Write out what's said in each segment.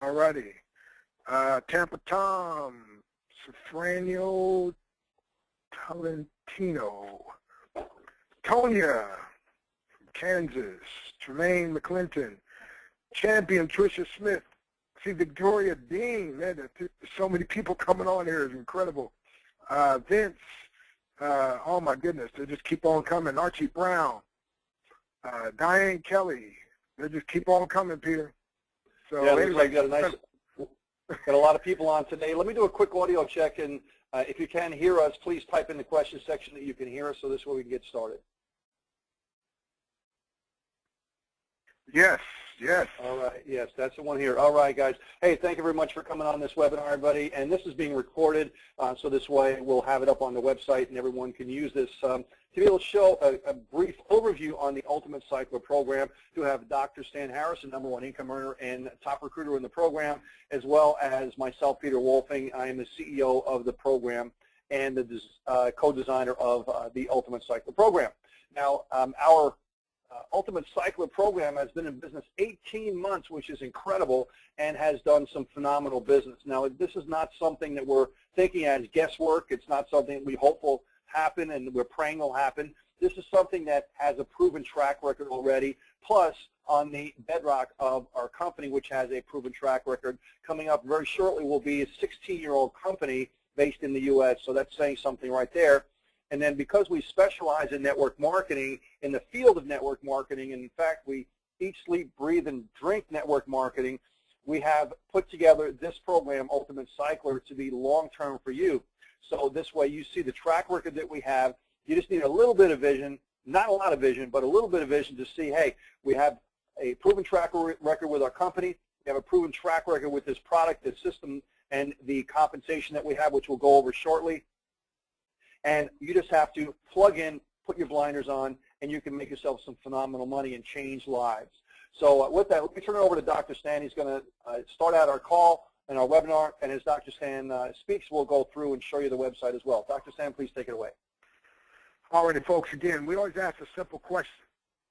Alrighty. Tampa Tom, Sofranio Tolentino, Tonya from Kansas, Tremaine McClinton, Champion Tricia Smith. See, Victoria Dean, man, there's so many people coming on here. It's incredible. Vince, oh my goodness, they just keep on coming. Archie Brown, Diane Kelly, they just keep on coming, Peter. So yeah, anyway, got a lot of people on today. Let me do a quick audio check, and if you can hear us, please type in the question section that you can hear us, so this way we can get started. Yes, yes. All right, yes, that's the one here. All right, guys. Hey, thank you very much for coming on this webinar, everybody. And this is being recorded, so this way we'll have it up on the website and everyone can use this to be able to show a brief overview on the Ultimate Cycler program. To have Dr. Stan Harrison, #1 income earner and top recruiter in the program, as well as myself, Peter Wolfing. I am the CEO of the program and the co-designer of the Ultimate Cycler program. Now, our Ultimate Cycler program has been in business 18 months, which is incredible, and has done some phenomenal business. Now, this is not something that we're thinking as guesswork. It's not something that we hope will happen and we're praying will happen. This is something that has a proven track record already, plus on the bedrock of our company, which has a proven track record. Coming up very shortly will be a 16-year-old company based in the U.S., so that's saying something right there. And then because we specialize in network marketing, in the field of network marketing, and in fact we eat, sleep, breathe, and drink network marketing, we have put together this program, Ultimate Cycler, to be long-term for you. So this way you see the track record that we have. You just need a little bit of vision, not a lot of vision, but a little bit of vision to see, hey, we have a proven track record with our company. We have a proven track record with this product, this system, and the compensation that we have, which we'll go over shortly. And you just have to plug in, put your blinders on, and you can make yourself some phenomenal money and change lives. So with that, let me turn it over to Dr. Stan. He's going to start out our call and our webinar, and as Dr. Stan speaks, we'll go through and show you the website as well. Dr. Stan, please take it away. All righty, folks, again, we always ask a simple question.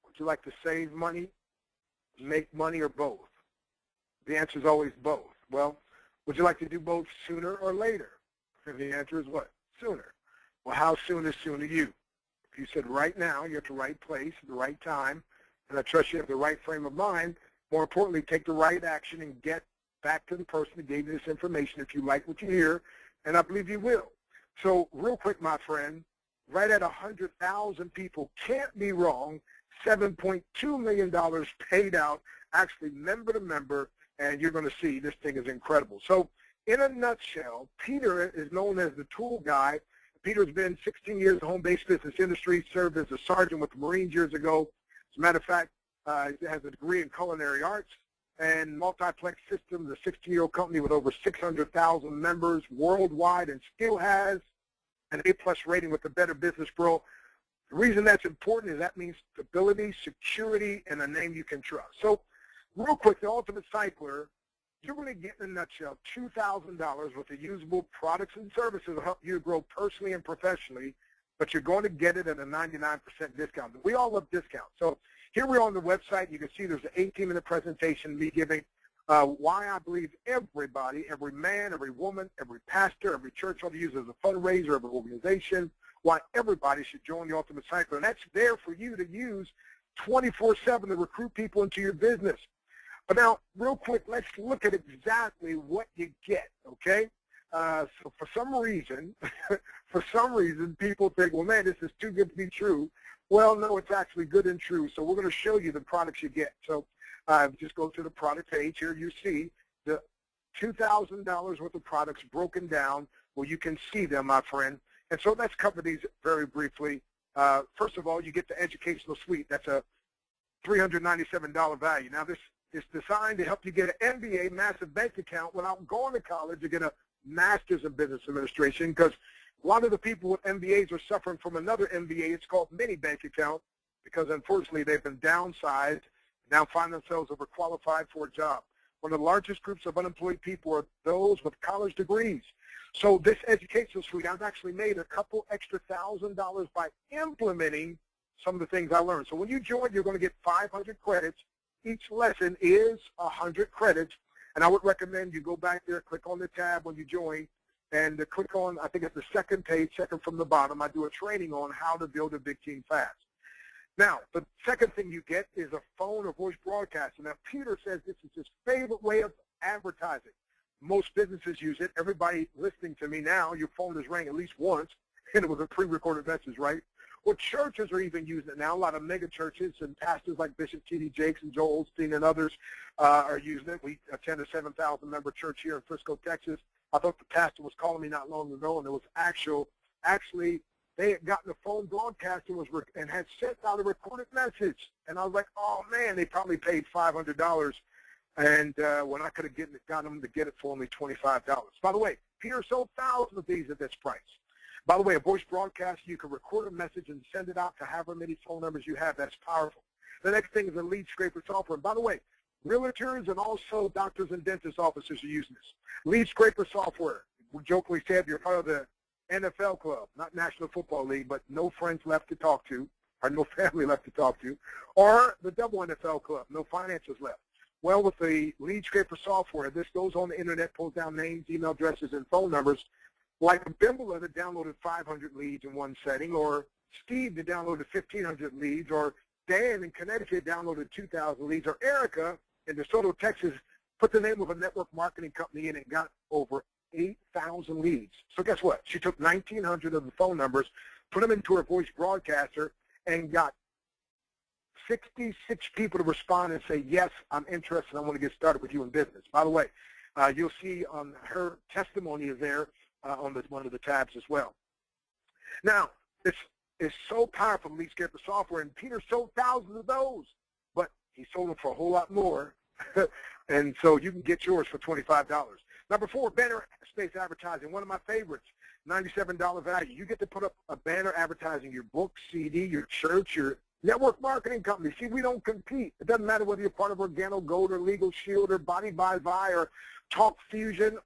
Would you like to save money, make money, or both? The answer is always both. Well, would you like to do both sooner or later? And the answer is what? Sooner. Well, how soon is soon to you? If you said right now, you're at the right place at the right time, and I trust you have the right frame of mind, more importantly, take the right action and get back to the person that gave you this information if you like what you hear, and I believe you will. So real quick, my friend, right at 100,000 people, can't be wrong, $7.2 million paid out, actually member to member, and you're going to see this thing is incredible. So in a nutshell, Peter is known as the tool guy. Peter's been 16 years in the home-based business industry, served as a sergeant with the Marines years ago. As a matter of fact, he has a degree in culinary arts and multiplex systems, a 16-year-old company with over 600,000 members worldwide, and still has an A+ rating with the Better Business Bureau. The reason that's important is that means stability, security, and a name you can trust. So real quick, the Ultimate Cycler, you're going to get, in a nutshell, $2,000 worth of usable products and services to help you grow personally and professionally, but you're going to get it at a 99% discount. We all love discounts. So here we are on the website. You can see there's an 18-minute presentation, me giving why I believe everybody, every man, every woman, every pastor, every church ought to use as a fundraiser, every organization, why everybody should join the Ultimate Cycler. And that's there for you to use 24/7 to recruit people into your business. But now, real quick, let's look at exactly what you get, okay? So for some reason, people think, well, man, this is too good to be true. Well, no, it's actually good and true. So we're going to show you the products you get. So just go to the product page. Here you see the $2,000 worth of products broken down where you can see them, my friend. And so let's cover these very briefly. First of all, you get the educational suite. That's a $397 value. Now, this is designed to help you get an MBA, massive bank account, without going to college to get a master's in business administration, because a lot of the people with MBAs are suffering from another MBA. It's called mini bank account, because unfortunately they've been downsized, now find themselves overqualified for a job. One of the largest groups of unemployed people are those with college degrees. So this educational suite, I've actually made a couple extra $1,000 by implementing some of the things I learned. So when you join, you're going to get 500 credits. Each lesson is 100 credits. And I would recommend you go back there, click on the tab when you join, and click on, I think it's the second page, second from the bottom. I do a training on how to build a big team fast. Now, the second thing you get is a phone or voice broadcasting. Now, Peter says this is his favorite way of advertising. Most businesses use it. Everybody listening to me now, your phone has rang at least once, and it was a pre-recorded message, right? Well, churches are even using it now. A lot of mega churches and pastors like Bishop T.D. Jakes and Joel Osteen and others are using it. We attend a 7,000-member church here in Frisco, Texas. I thought the pastor was calling me not long ago, and it was actually they had gotten a phone broadcast and had sent out a recorded message. And I was like, oh, man, they probably paid $500. And when I could have got them to get it for only $25. By the way, Peter sold thousands of these at this price. By the way, a voice broadcast, you can record a message and send it out to however many phone numbers you have. That's powerful. The next thing is a lead scraper software. And by the way, realtors and also doctors and dentist offices are using this. Lead scraper software. We jokingly said you're part of the NFL club, not National Football League, but no friends left to talk to, or no family left to talk to, or the double NFL club, no finances left. Well, with the lead scraper software, this goes on the internet, pulls down names, email addresses, and phone numbers. Like Bimbala that downloaded 500 leads in one setting, or Steve that downloaded 1,500 leads, or Dan in Connecticut downloaded 2,000 leads, or Erica in DeSoto, Texas, put the name of a network marketing company in and got over 8,000 leads. So guess what? She took 1,900 of the phone numbers, put them into her voice broadcaster, and got 66 people to respond and say, yes, I'm interested. I want to get started with you in business. By the way, you'll see on her testimony is there on one of the tabs as well. Now, this is so powerful, lead scraper software, and Peter sold thousands of those, but he sold them for a whole lot more, and so you can get yours for $25. Number 4, banner space advertising, one of my favorites, $97 value. You get to put up a banner advertising your book, CD, your church, your network marketing company. See, we don't compete. It doesn't matter whether you're part of Organo Gold or Legal Shield or Body by Vi or Talk Fusion,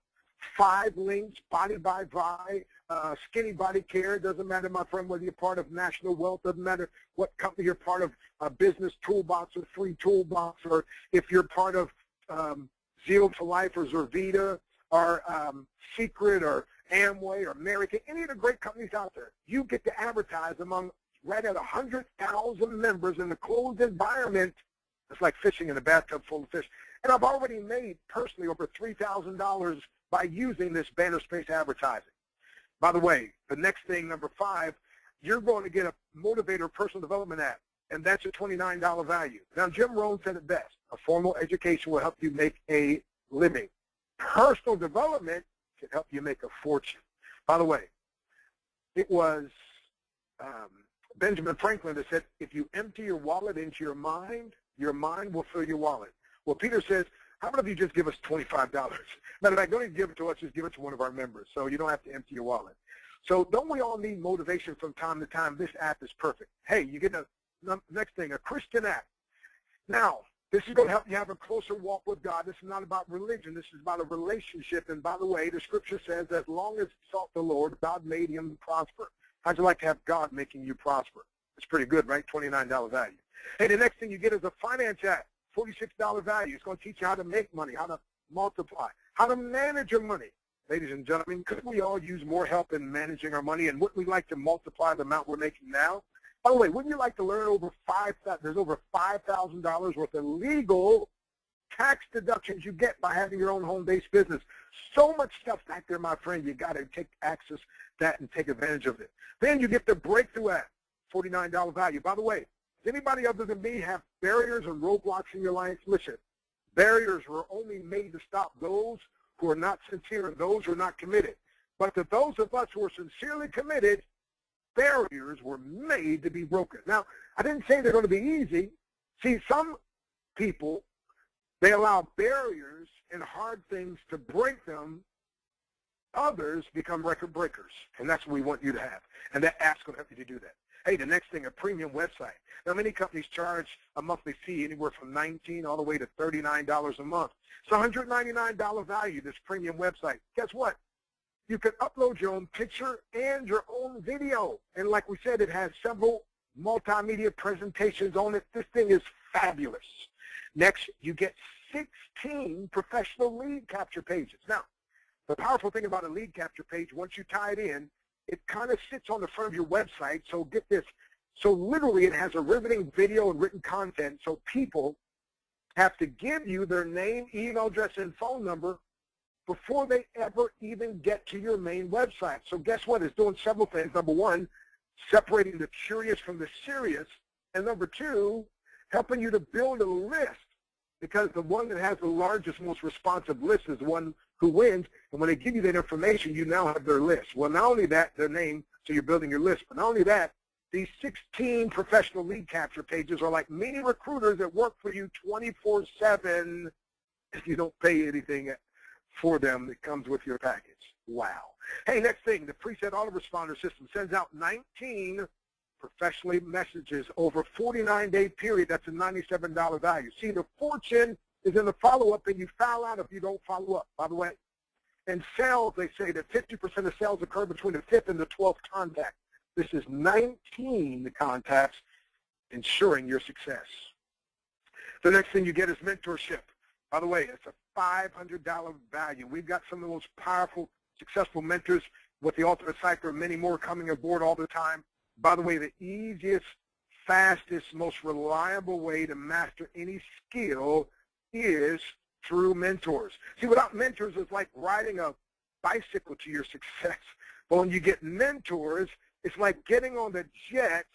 5 Links, Body by Vi, Skinny Body Care. It doesn't matter, my friend, whether you're part of National Wealth. Doesn't matter what company you're part of, Business Toolbox or Free Toolbox, or if you're part of Zeal to Life or Zervita or Secret or Amway or American, any of the great companies out there. You get to advertise among right at 100,000 members in a closed environment. It's like fishing in a bathtub full of fish. And I've already made personally over $3,000 by using this banner space advertising. By the way, the next thing, number 5, you're going to get a motivator personal development app, and that's a $29 value. Now, Jim Rohn said it best. A formal education will help you make a living. Personal development can help you make a fortune. By the way, it was Benjamin Franklin that said, if you empty your wallet into your mind will fill your wallet. Well, Peter says, how about if you just give us $25? Matter of fact, don't even give it to us, just give it to one of our members, so you don't have to empty your wallet. So don't we all need motivation from time to time? This app is perfect. Hey, you get next thing, a Christian app. Now, this is going to help you have a closer walk with God. This is not about religion. This is about a relationship. And by the way, the scripture says, as long as he sought the Lord, God made him prosper. How'd you like to have God making you prosper? It's pretty good, right? $29 value. Hey, the next thing you get is a finance app, $46 value. It's going to teach you how to make money, how to multiply, how to manage your money. Ladies and gentlemen, could we all use more help in managing our money? And wouldn't we like to multiply the amount we're making now? By the way, wouldn't you like to learn there's over $5,000 worth of legal tax deductions you get by having your own home-based business? So much stuff back there, my friend. You got to take access to that and take advantage of it. Then you get the Breakthrough app, $49 value. By the way, does anybody other than me have barriers and roadblocks in your life? Listen, barriers were only made to stop those who are not sincere and those who are not committed. But to those of us who are sincerely committed, barriers were made to be broken. Now, I didn't say they're going to be easy. See, some people, they allow barriers and hard things to break them. Others become record breakers, and that's what we want you to have. And that app's going to help you to do that. Hey, the next thing, a premium website. Now, many companies charge a monthly fee anywhere from $19 all the way to $39 a month. It's $199 value, this premium website. Guess what? You can upload your own picture and your own video. And like we said, it has several multimedia presentations on it. This thing is fabulous. Next, you get 16 professional lead capture pages. Now, the powerful thing about a lead capture page, once you tie it in, it kind of sits on the front of your website. So get this. So literally it has a riveting video and written content. So people have to give you their name, email address, and phone number before they ever even get to your main website. So guess what? It's doing several things. Number one, separating the curious from the serious. And number two, helping you to build a list, because the one that has the largest, most responsive list is the one who wins. And when they give you that information, you now have their list. Well, not only that, their name, so you're building your list, but not only that, these 16 professional lead capture pages are like mini recruiters that work for you 24/7 if you don't pay anything for them that comes with your package. Wow. Hey, next thing, the preset autoresponder system sends out 19 professionally messages over a 49-day period. That's a $97 value. See, the fortune is in the follow-up, and you foul out if you don't follow up, by the way. In sales, they say that 50% of sales occur between the 5th and the 12th contact. This is 19 contacts ensuring your success. The next thing you get is mentorship. By the way, it's a $500 value. We've got some of the most powerful, successful mentors with the Ultimate Cycler, many more coming aboard all the time. By the way, the easiest, fastest, most reliable way to master any skill is through mentors. See, without mentors, it's like riding a bicycle to your success. But when you get mentors, it's like getting on the jet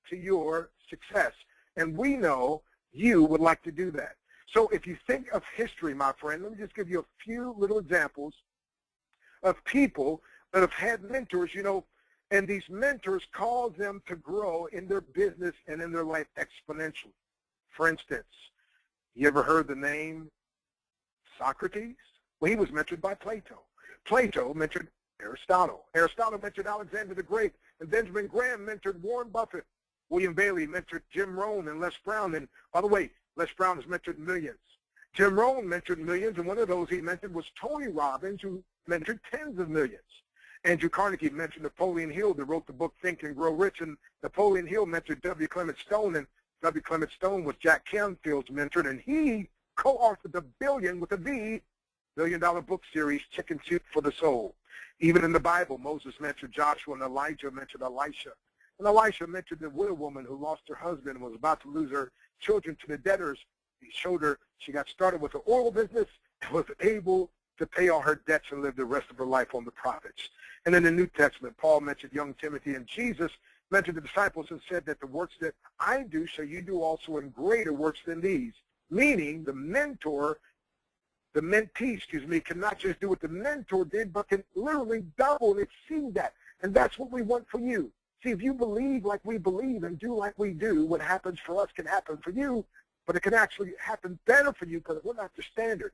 to your success. And we know you would like to do that. So if you think of history, my friend, let me just give you a few little examples of people that have had mentors, you know, and these mentors cause them to grow in their business and in their life exponentially. For instance, you ever heard the name Socrates? Well, he was mentored by Plato. Plato mentored Aristotle. Aristotle mentored Alexander the Great, and Benjamin Graham mentored Warren Buffett. William Bailey mentored Jim Rohn and Les Brown. And by the way, Les Brown has mentored millions. Jim Rohn mentored millions, and one of those he mentored was Tony Robbins, who mentored tens of millions. Andrew Carnegie mentored Napoleon Hill, that wrote the book Think and Grow Rich, and Napoleon Hill mentored W. Clement Stone, and W. Clement Stone was Jack Canfield's mentor, and he co-authored the Billion with a V, $billion book series, Chicken Soup for the Soul. Even in the Bible, Moses mentored Joshua, and Elijah mentored Elisha. And Elisha mentored the widow woman who lost her husband and was about to lose her children to the debtors. He showed her she got started with the oil business and was able to pay all her debts and live the rest of her life on the profits. And in the New Testament, Paul mentioned young Timothy, and Jesus mentored the disciples and said that the works that I do shall you do also, in greater works than these. Meaning the mentor, the mentee, can not just do what the mentor did, but can literally double and exceed that. And that's what we want for you. See, if you believe like we believe and do like we do, what happens for us can happen for you, but it can actually happen better for you because we're not the standard.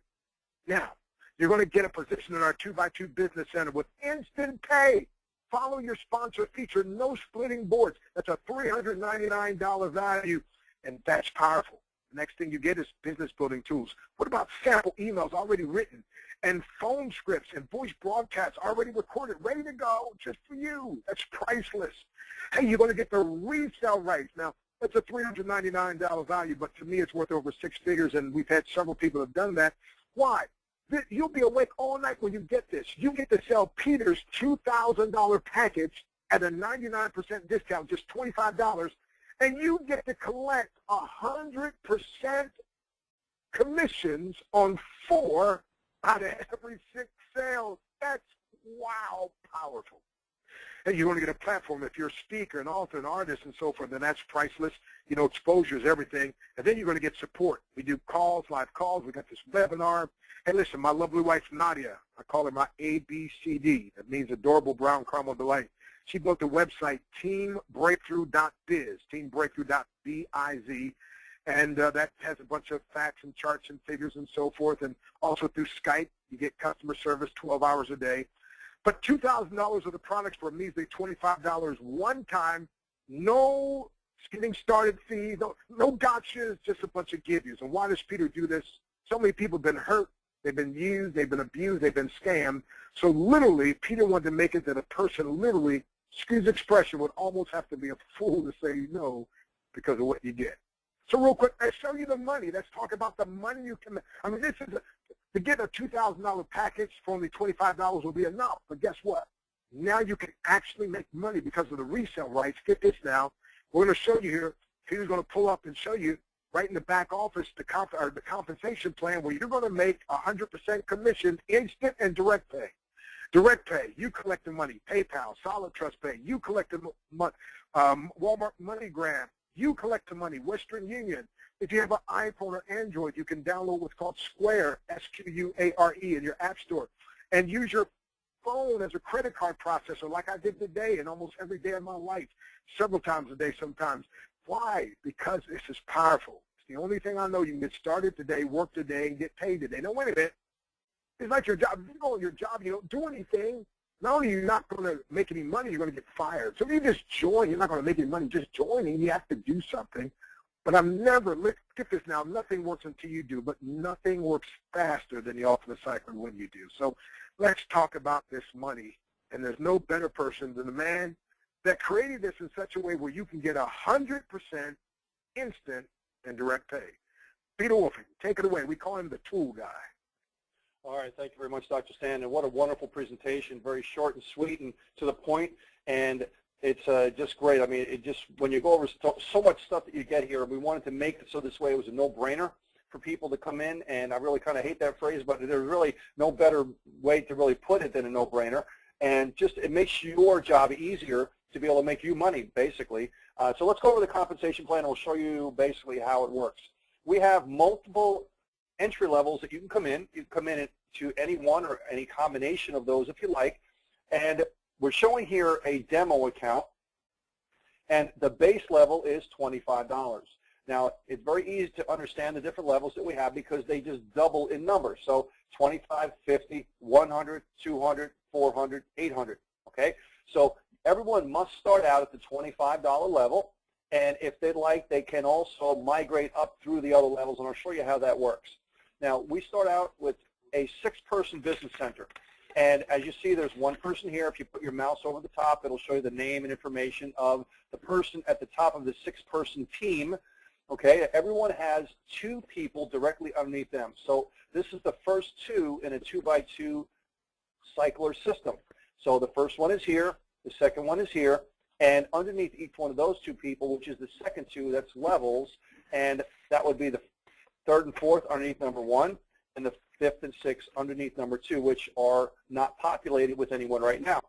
Now, you're going to get a position in our 2x2 Business Center with instant pay. Follow your sponsor feature, no splitting boards. That's a $399 value, and that's powerful. The next thing you get is business building tools. What about sample emails already written, and phone scripts and voice broadcasts already recorded, ready to go just for you? That's priceless. Hey, you're going to get the resale rights. Now, that's a $399 value, but to me it's worth over 6 figures, and we've had several people have done that. Why? You'll be awake all night when you get this. You get to sell Peter's $2,000 package at a 99% discount, just $25, and you get to collect 100% commissions on 4 out of every 6 sales. That's, wow, powerful. And you're going to get a platform. If you're a speaker, an author, an artist, and so forth, then that's priceless. You know, exposure is everything. And then you're going to get support. We do calls, live calls. We got this webinar. Hey, listen, my lovely wife, Nadia, I call her my ABCD. That means Adorable Brown Caramel Delight. She built the website teambreakthrough.biz, teambreakthrough.biz, and that has a bunch of facts and charts and figures and so forth. And also through Skype, you get customer service 12 hours a day. But $2,000 of the products for a measly $25 one time, no getting started fees, no gotchas, just a bunch of give yous. And why does Peter do this? So many people have been hurt, they've been used, they've been abused, they've been scammed. So literally, Peter wanted to make it that a person literally, excuse the expression, would almost have to be a fool to say no because of what you get. So real quick, let's show you the money. Let's talk about the money you can make. I mean, this is to get a $2,000 package for only $25 will be enough. But guess what? Now you can actually make money because of the resale rights. Get this now. We're going to show you here. Peter's going to pull up and show you right in the back office the compensation plan where you're going to make 100% commission, instant and direct pay. Direct pay, you collect the money. PayPal, Solid Trust Pay, you collect the money. Walmart MoneyGram, you collect the money. Western Union. If you have an iPhone or Android, you can download what's called Square, S-Q-U-A-R-E, in your app store, and use your phone as a credit card processor like I did today and almost every day of my life, several times a day sometimes. Why? Because this is powerful. It's the only thing I know. You can get started today, work today, and get paid today. Now, wait a minute. It's like your job. If you go on your job, you don't do anything. Not only are you not going to make any money, you're going to get fired. So if you just join, you're not going to make any money just joining. You have to do something. But I'm never, look at this now, nothing works until you do, but nothing works faster than the Ultimate Cycler when you do. So let's talk about this money. And there's no better person than the man that created this in such a way where you can get 100% instant and direct pay. Peter Wolfing, take it away. We call him the tool guy. All right, thank you very much, Dr. Stan, and what a wonderful presentation, very short and sweet and to the point, and it's just great. I mean, it just, when you go over so much stuff that you get here, we wanted to make it so this way it was a no-brainer for people to come in, and I really kind of hate that phrase, but there's really no better way to really put it than a no-brainer, and just it makes your job easier to be able to make you money, basically. So let's go over the compensation plan, and we'll show you basically how it works. We have multiple entry levels that you can come in. You can come in to any one or any combination of those if you like. And we're showing here a demo account. And the base level is $25. Now, it's very easy to understand the different levels that we have because they just double in numbers. So 25, 50, 100, 200, 400, 800. Okay? So everyone must start out at the $25 level. And if they'd like, they can also migrate up through the other levels, and I'll show you how that works. Now, we start out with a 6-person business center. And as you see, there's one person here. If you put your mouse over the top, it'll show you the name and information of the person at the top of the 6-person team. Okay, everyone has 2 people directly underneath them. So this is the first 2 in a 2x2 cycler system. So the first one is here, the second one is here, and underneath each one of those 2 people, which is the second 2, that's levels, and that would be the 3rd and 4th underneath number 1, and the 5th and 6th underneath number 2, which are not populated with anyone right now.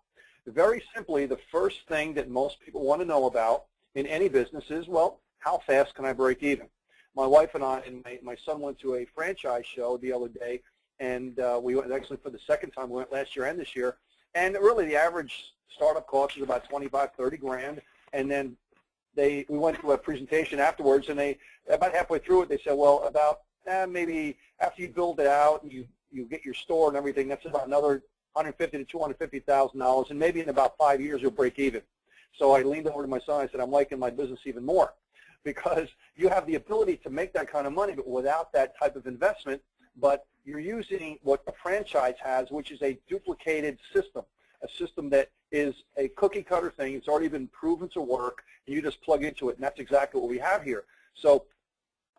Very simply, the first thing that most people want to know about in any business is, well, how fast can I break even? My wife and I and my son went to a franchise show the other day, and we went actually for the second time. We went last year and this year, and really the average startup cost is about 25, 30 grand, and then we went to a presentation afterwards, and they about halfway through it, they said, well, about maybe after you build it out and you get your store and everything, that's about another $150,000 to $250,000, and maybe in about 5 years you'll break even. So I leaned over to my son and I said, I'm liking my business even more, because you have the ability to make that kind of money, but without that type of investment, but you're using what a franchise has, which is a duplicated system, a system that is a cookie-cutter thing. It's already been proven to work, and you just plug into it, and that's exactly what we have here. So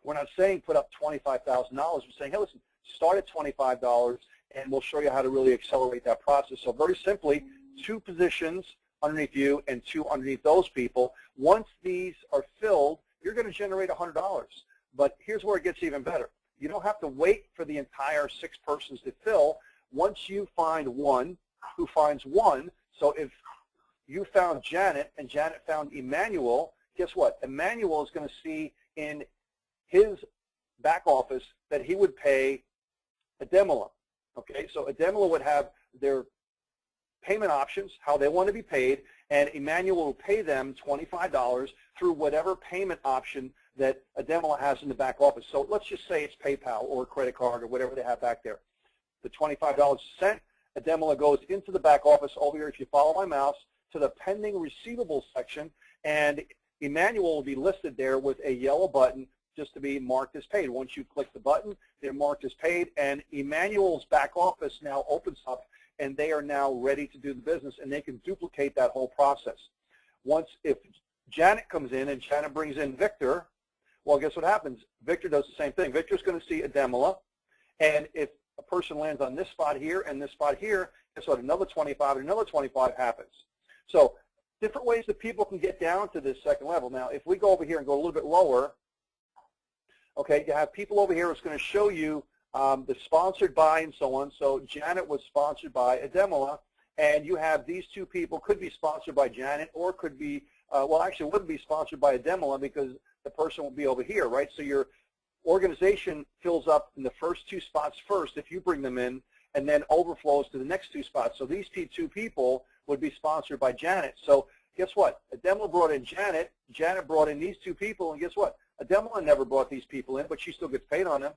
we're not saying put up $25,000. We're saying, hey, listen, start at $25, and we'll show you how to really accelerate that process. So very simply, 2 positions underneath you and 2 underneath those people. Once these are filled, you're going to generate $100. But here's where it gets even better. You don't have to wait for the entire 6 persons to fill. Once you find one who finds one, so if you found Janet and Janet found Emmanuel, guess what? Emmanuel is going to see in his back office that he would pay Ademila. Okay, so Ademila would have their payment options, how they want to be paid, and Emmanuel will pay them $25 through whatever payment option that Ademila has in the back office. So let's just say it's PayPal or a credit card or whatever they have back there. The $25 is sent. Ademila goes into the back office over here, if you follow my mouse, to the pending receivables section, and Emmanuel will be listed there with a yellow button just to be marked as paid. Once you click the button, they're marked as paid, and Emmanuel's back office now opens up, and they are now ready to do the business, and they can duplicate that whole process. Once, if Janet comes in and Janet brings in Victor, Well, guess what happens? Victor does the same thing. Victor's going to see Ademla, and if a person lands on this spot here and this spot here, guess what? Another 25 and another 25 happens. So different ways that people can get down to this second level. Now, if we go over here and go a little bit lower, okay, you have people over here. It's going to show you the sponsored by and so on. So Janet was sponsored by Ademla, and you have these two people could be sponsored by Janet or could be, well, actually it wouldn't be sponsored by Ademla because the person will be over here, right? So your organization fills up in the first two spots first if you bring them in, and then overflows to the next two spots. So these two people would be sponsored by Janet. So guess what? Ademla brought in Janet. Janet brought in these two people, and guess what? Ademla never brought these people in, but she still gets paid on them,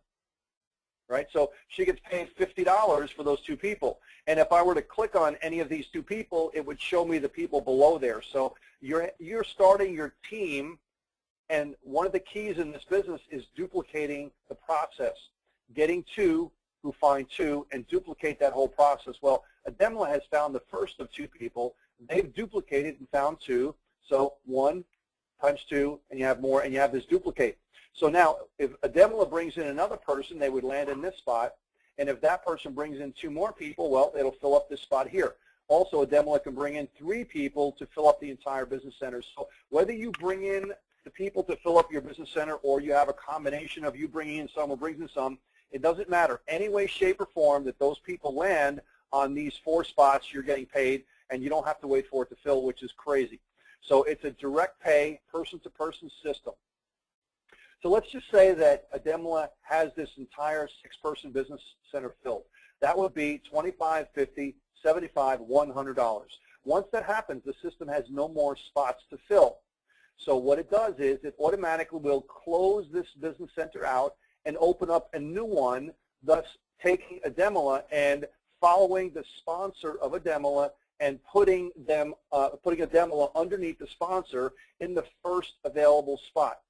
right? So she gets paid $50 for those two people. And if I were to click on any of these two people, it would show me the people below there. So you're starting your team, and one of the keys in this business is duplicating the process, getting two who find two and duplicate that whole process. Well, Ademla has found the first of two people. They've duplicated and found two. So 1 times 2, and you have more, and you have this duplicate. So now, if Ademla brings in another person, they would land in this spot. And if that person brings in 2 more people, well, it'll fill up this spot here. Also, Ademla can bring in 3 people to fill up the entire business center. So whether you bring in the people to fill up your business center or you have a combination of you bringing in some or bringing in some, it doesn't matter. Any way, shape, or form that those people land on these 4 spots, you're getting paid, and you don't have to wait for it to fill, which is crazy. So it's a direct pay, person-to-person system. So let's just say that Ademla has this entire 6-person business center filled. That would be $25, $50, $75, $100. Once that happens, the system has no more spots to fill. So what it does is it automatically will close this business center out and open up a new one, thus taking Ademla and following the sponsor of Ademla and putting Ademla underneath the sponsor in the first available spot.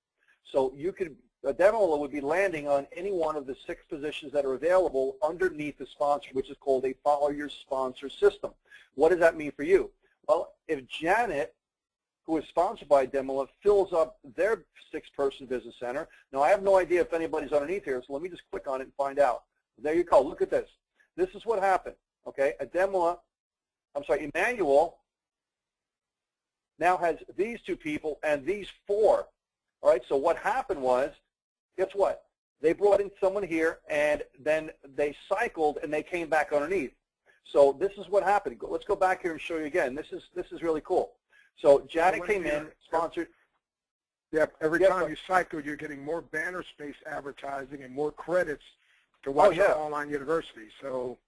So you could, Ademla would be landing on any one of the 6 positions that are available underneath the sponsor, which is called a follow your sponsor system. What does that mean for you? Well, if Janet, who is sponsored by Ademla, fills up their 6-person business center. Now, I have no idea if anybody's underneath here, so let me just click on it and find out. There you go. Look at this. This is what happened. Okay, Emmanuel now has these 2 people and these 4. All right, so what happened was, guess what? They brought in someone here, and then they cycled, and they came back underneath. So this is what happened. Let's go back here and show you again. This is really cool. So Janet came in, sponsored. Yeah, every time you cycle, you're getting more banner space advertising and more credits to watch your online university. So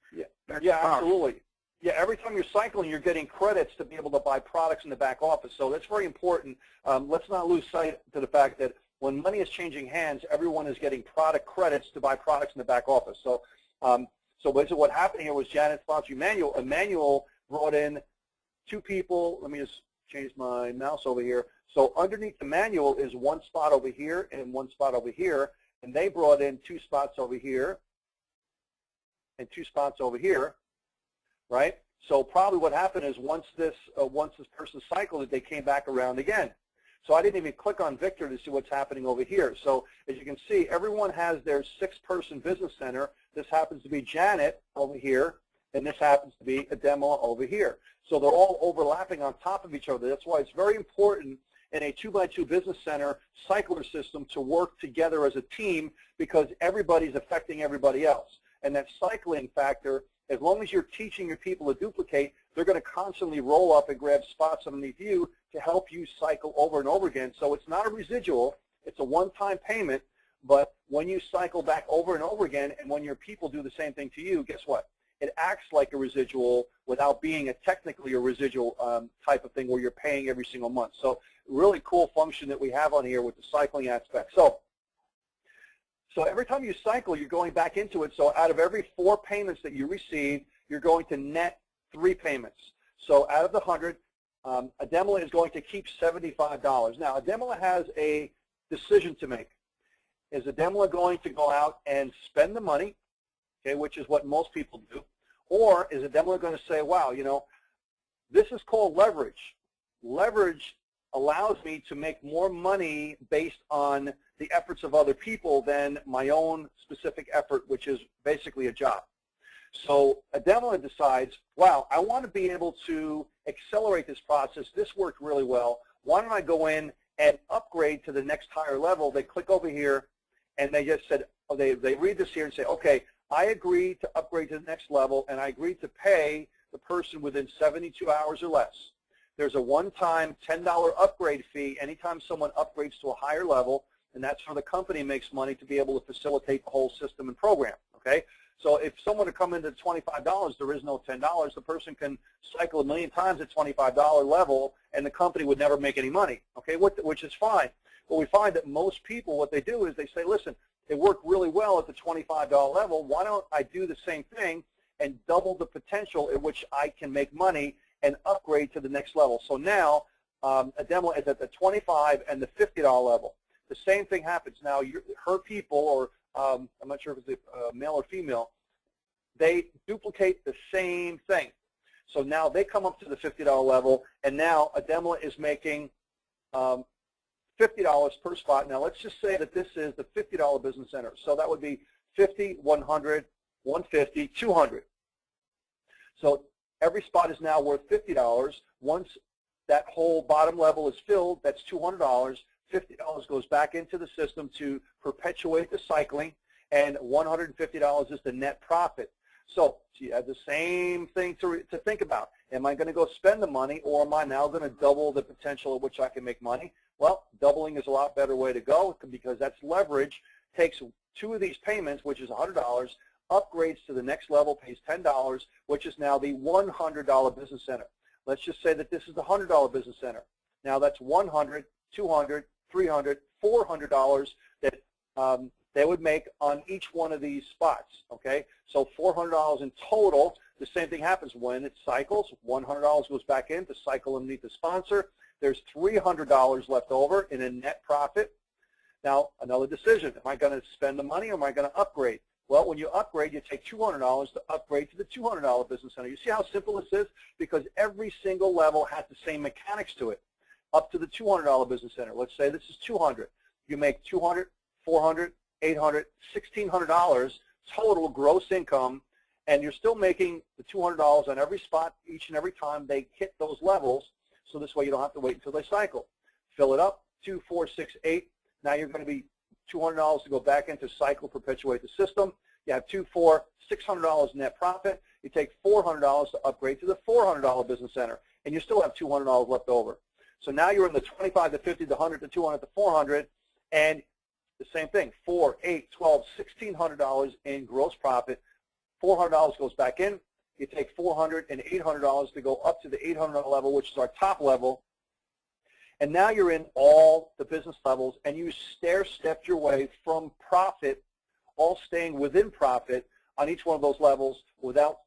that's powerful. Absolutely. Yeah, every time you're cycling, you're getting credits to be able to buy products in the back office. So that's very important. Let's not lose sight to the fact that when money is changing hands, everyone is getting product credits to buy products in the back office. So, so basically what happened here was Janet sponsored Emmanuel. Emmanuel brought in 2 people. Let me just change my mouse over here. So underneath Emmanuel is 1 spot over here and 1 spot over here, and they brought in 2 spots over here and 2 spots over here, right? So probably what happened is once this person cycled it, they came back around again. So I didn't even click on Victor to see what's happening over here. So as you can see, everyone has their 6-person business center. This happens to be Janet over here, and this happens to be Ademla over here. So they're all overlapping on top of each other. That's why it's very important in a 2x2 business center cycler system to work together as a team, because everybody's affecting everybody else. And that cycling factor, as long as you're teaching your people to duplicate, they're going to constantly roll up and grab spots underneath you to help you cycle over and over again. So it's not a residual. It's a one-time payment. But when you cycle back over and over again, and when your people do the same thing to you, guess what? It acts like a residual without being technically a residual type of thing where you're paying every single month. So really cool function that we have on here with the cycling aspect. So every time you cycle, you're going back into it. So out of every 4 payments that you receive, you're going to net 3 payments. So out of the 100, Ademla is going to keep $75. Now, Ademla has a decision to make. Is Ademla going to go out and spend the money, okay, which is what most people do, or is Ademla going to say, wow, you know, this is called leverage. Leverage allows me to make more money based on the efforts of other people than my own specific effort, which is basically a job. So Ademla decides, wow, I want to be able to accelerate this process. This worked really well. Why don't I go in and upgrade to the next higher level? They click over here, and they just said, oh, they read this here and say, okay, I agree to upgrade to the next level, and I agree to pay the person within 72 hours or less. There's a one-time $10 upgrade fee anytime someone upgrades to a higher level, and that's how the company makes money to be able to facilitate the whole system and program, okay? So if someone to come into $25, there is no $10. The person can cycle a million times at $25 level, and the company would never make any money, okay, which is fine. But we find that most people, what they do is they say, listen, it worked really well at the $25 level. Why don't I do the same thing and double the potential at which I can make money and upgrade to the next level? So now Ademla is at the $25 and the $50 level. The same thing happens. Now her people, or I'm not sure if it's a male or female, they duplicate the same thing. So now they come up to the $50 level, and now Ademla is making $50 per spot. Now let's just say that this is the $50 business center. So that would be 50, 100, 150, 200. So every spot is now worth $50. Once that whole bottom level is filled, that's $200. $50 goes back into the system to perpetuate the cycling, and $150 is the net profit. So you have the same thing to think about. Am I going to go spend the money, or am I now going to double the potential at which I can make money? Well, doubling is a lot better way to go, because that's leverage. Takes two of these payments, which is $100, upgrades to the next level, pays $10, which is now the $100 business center. Let's just say that this is the $100 business center. Now that's $100, $200, $300, $400 that they would make on each one of these spots, okay? So $400 in total. The same thing happens when it cycles. $100 goes back in to cycle underneath the sponsor. There's $300 left over in a net profit. Now, another decision. Am I going to spend the money, or am I going to upgrade? Well, when you upgrade, you take $200 to upgrade to the $200 business center. You see how simple this is? Because every single level has the same mechanics to it. Up to the $200 business center. Let's say this is $200. You make $200, $400, $800, $1,600 total gross income, and you're still making the $200 on every spot each and every time they hit those levels. So this way you don't have to wait until they cycle. Fill it up, 2, 4, 6, 8. Now you're going to be $200 to go back into cycle, perpetuate the system. You have $2, $4, $600 net profit. You take $400 to upgrade to the $400 business center, and you still have $200 left over. So now you're in the 25 to 50 to 100 to 200 to 400, and the same thing, $4, $8, $12, $1,600 in gross profit. $400 goes back in. You take $400 and $800 to go up to the $800 level, which is our top level. And now you're in all the business levels, and you stair-stepped your way from profit, all staying within profit on each one of those levels without,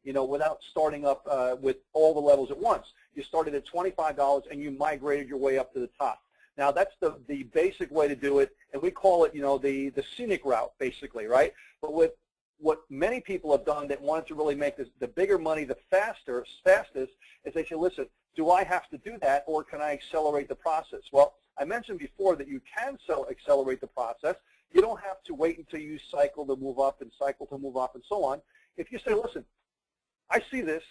without starting up with all the levels at once. You started at $25 and you migrated your way up to the top. Now that's the basic way to do it, and we call it, the scenic route, basically, right? But with what many people have done that wanted to really make this, the bigger money the fastest, is they say, listen, do I have to do that, or can I accelerate the process? Well, I mentioned before that you can accelerate the process. You don't have to wait until you cycle to move up and cycle to move up and so on. If you say, listen, I see this.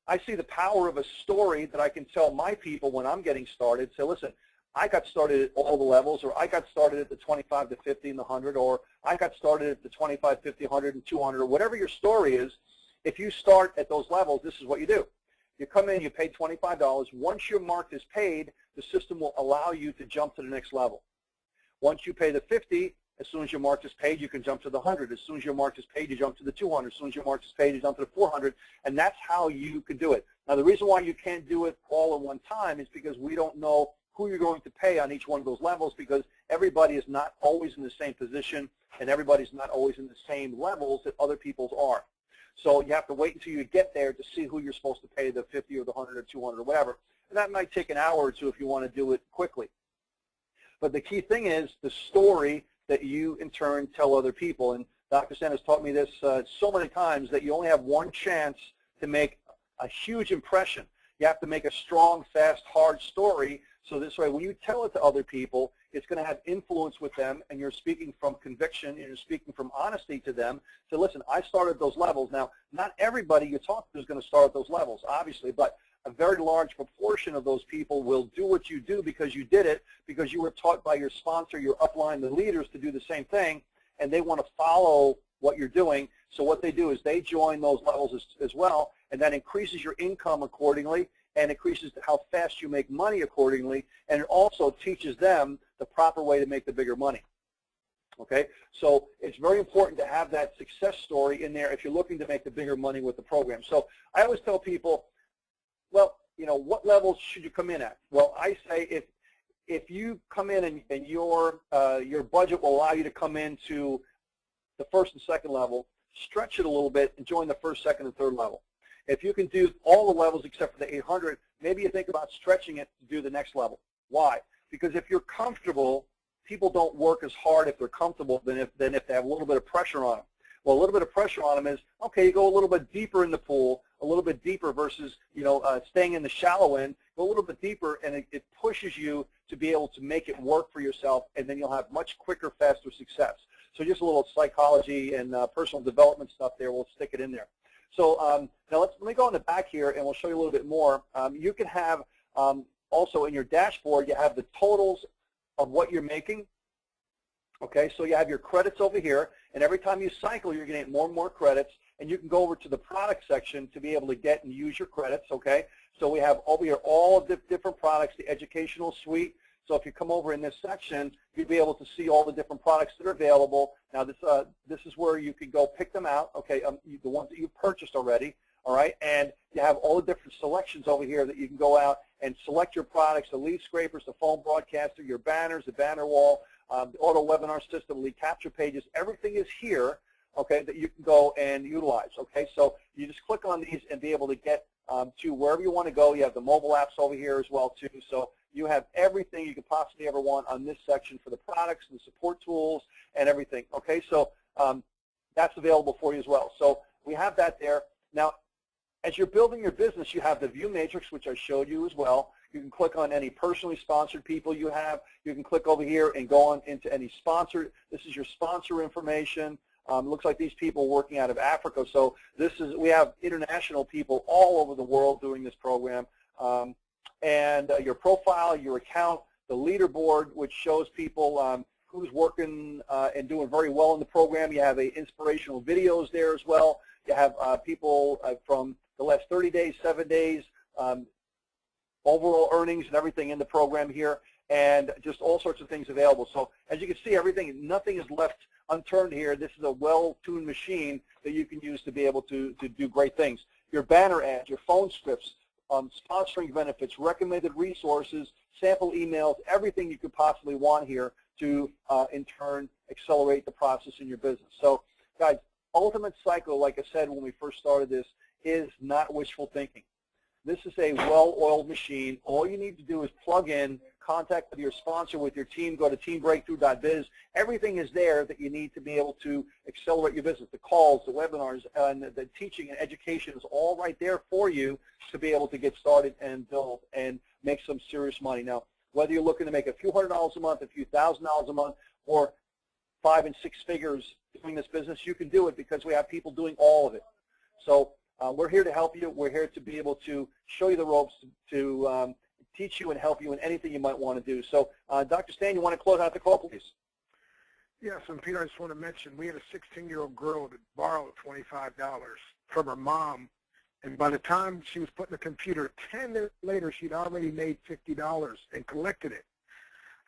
I see the power of a story that I can tell my people when I'm getting started. Say, listen, I got started at all the levels, or I got started at the 25 to 50 and the 100, or I got started at the 25, 50, 100, and 200, or whatever your story is. If you start at those levels, this is what you do. You come in, you pay $25. Once your mark is paid, the system will allow you to jump to the next level. Once you pay the 50, as soon as your mark is paid, you can jump to the 100. As soon as your mark is paid, you jump to the 200. As soon as your mark is paid, you jump to the 400. And that's how you can do it. Now, the reason why you can't do it all in one time is because we don't know who you're going to pay on each one of those levels, because everybody is not always in the same position, and everybody's not always in the same levels that other people's are. So you have to wait until you get there to see who you're supposed to pay, the 50 or the 100 or 200 or whatever. And that might take an hour or two if you want to do it quickly. But the key thing is the story that you, in turn, tell other people. And Dr. Sen has taught me this so many times, that you only have one chance to make a huge impression. You have to make a strong, fast, hard story So this way, when you tell it to other people, it's going to have influence with them, and you're speaking from conviction, and you're speaking from honesty to them. So listen, I started those levels. Now, not everybody you talk to is going to start at those levels, obviously, but a very large proportion of those people will do what you do because you did it, because you were taught by your sponsor, your upline, the leaders to do the same thing, and they want to follow what you're doing. So what they do is they join those levels as well, and that increases your income accordingly, and increases how fast you make money accordingly, and it also teaches them the proper way to make the bigger money. Okay, so it's very important to have that success story in there if you're looking to make the bigger money with the program. So I always tell people, well, you know, what levels should you come in at? Well, I say if you come in and your budget will allow you to come into the first and second level, stretch it a little bit and join the first, second, and third level. If you can do all the levels except for the 800, maybe you think about stretching it to do the next level. Why? Because if you're comfortable, people don't work as hard if they're comfortable than if they have a little bit of pressure on them. Well, a little bit of pressure on them is, okay, you go a little bit deeper in the pool, a little bit deeper versus, you know, staying in the shallow end, go a little bit deeper, and it pushes you to be able to make it work for yourself, and then you'll have much quicker, faster success. So just a little psychology and personal development stuff there. We'll stick it in there. So now let me go in the back here, and we'll show you a little bit more. You can have also in your dashboard, you have the totals of what you're making. Okay, so you have your credits over here, and every time you cycle, you're going to get more and more credits, and you can go over to the product section to be able to get and use your credits. Okay, so we have over here all of the different products, the educational suite. So if you come over in this section, you'll be able to see all the different products that are available. Now this is where you can go pick them out, okay, the ones that you've purchased already, all right? And you have all the different selections over here that you can go out and select your products, the lead scrapers, the phone broadcaster, your banners, the banner wall, the auto webinar system, lead capture pages, everything is here, okay, that you can go and utilize, okay? So you just click on these and be able to get to wherever you want to go. You have the mobile apps over here as well, too. So you have everything you could possibly ever want on this section for the products and the support tools and everything. Okay, so that's available for you as well. So we have that there. Now, as you're building your business, you have the view matrix, which I showed you as well. You can click on any personally sponsored people you have. You can click over here and go on into any sponsor. This is your sponsor information. Looks like these people are working out of Africa. So we have international people all over the world doing this program. And your profile, your account, the leaderboard, which shows people who's working and doing very well in the program. You have inspirational videos there as well. You have people from the last 30 days, 7 days, overall earnings and everything in the program here, and just all sorts of things available. So as you can see, nothing is left unturned here. This is a well-tuned machine that you can use to be able to do great things. Your banner ads, your phone scripts, sponsoring benefits, recommended resources, sample emails, everything you could possibly want here to, in turn, accelerate the process in your business. So, guys, Ultimate Cycle, like I said when we first started this, is not wishful thinking. This is a well-oiled machine. All you need to do is plug in, contact with your sponsor, with your team, go to teambreakthrough.biz. Everything is there that you need to be able to accelerate your business. The calls, the webinars, and the teaching and education is all right there for you to be able to get started and build and make some serious money. Now, whether you're looking to make a few $100s a month, a few $1,000s a month, or 5 and 6 figures doing this business, you can do it because we have people doing all of it. So we're here to help you. We're here to be able to show you the ropes, to teach you and help you in anything you might want to do. So, Dr. Stan, you want to close out the call, please? Yes, and Peter, I just want to mention, we had a 16-year-old girl that borrowed $25 from her mom, and by the time she was putting the computer, 10 minutes later, she'd already made $50 and collected it.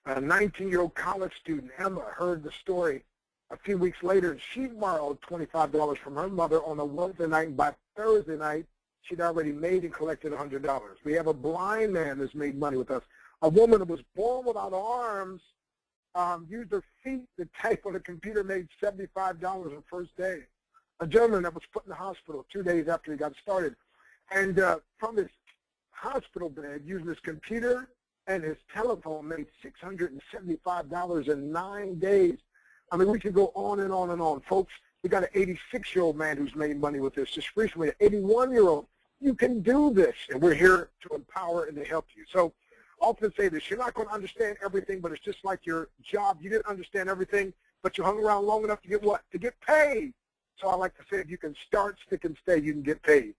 A 19-year-old college student, Emma, heard the story a few weeks later. She borrowed $25 from her mother on a Wednesday night, and by Thursday night, she'd already made and collected $100. We have a blind man that's made money with us. A woman that was born without arms, used her feet to type on a computer, made $75 the first day. A gentleman that was put in the hospital 2 days after he got started, and from his hospital bed, using his computer and his telephone, made $675 in 9 days. I mean, we could go on and on and on. Folks, we got an 86-year-old man who's made money with this just recently, an 81-year-old. You can do this, and we're here to empower and to help you. So often say this, you're not going to understand everything, but it's just like your job. You didn't understand everything, but you hung around long enough to get what? To get paid. So I like to say if you can start, stick, and stay, you can get paid.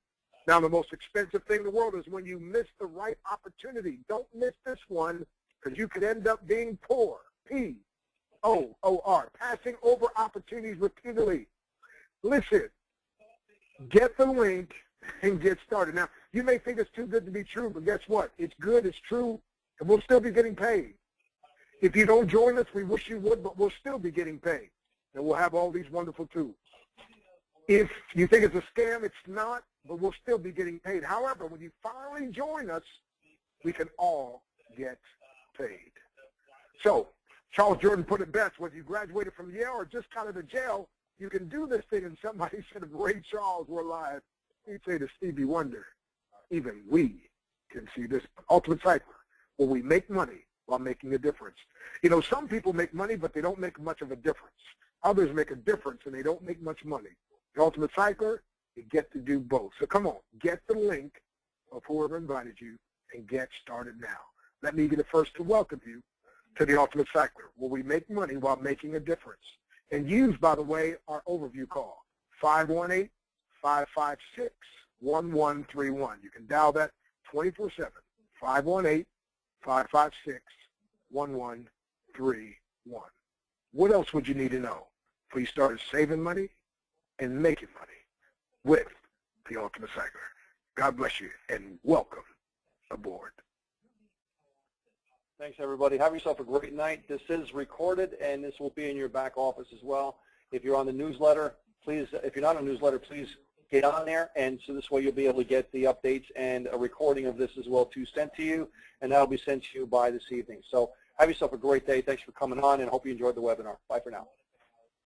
Now, the most expensive thing in the world is when you miss the right opportunity. Don't miss this one because you could end up being poor. P-O-O-R, passing over opportunities repeatedly. Listen, get the link and get started. Now, you may think it's too good to be true, but guess what? It's good, it's true, and we'll still be getting paid. If you don't join us, we wish you would, but we'll still be getting paid. And we'll have all these wonderful tools. If you think it's a scam, it's not, but we'll still be getting paid. However, when you finally join us, we can all get paid. So, Charles Jordan put it best, whether you graduated from Yale or just out of the jail, you can do this thing. And somebody said, if Ray Charles were alive, he'd say to Stevie Wonder, even we can see this. Ultimate Cycler, where we make money while making a difference. You know, some people make money, but they don't make much of a difference. Others make a difference, and they don't make much money. The Ultimate Cycler, you get to do both. So come on, get the link of whoever invited you and get started now. Let me be the first to welcome you to the Ultimate Cycler, where we make money while making a difference. And use, by the way, our overview call, 518-556-1131. You can dial that 24/7, 518-556-1131. What else would you need to know before you started saving money and making money with the Ultimate Cycler? God bless you, and welcome aboard. Thanks, everybody. Have yourself a great night. This is recorded, and this will be in your back office as well. If you're on the newsletter, please, if you're not on the newsletter, please get on there, and so this way you'll be able to get the updates and a recording of this as well, too, sent to you, and that'll be sent to you by this evening. So have yourself a great day. Thanks for coming on, and hope you enjoyed the webinar. Bye for now.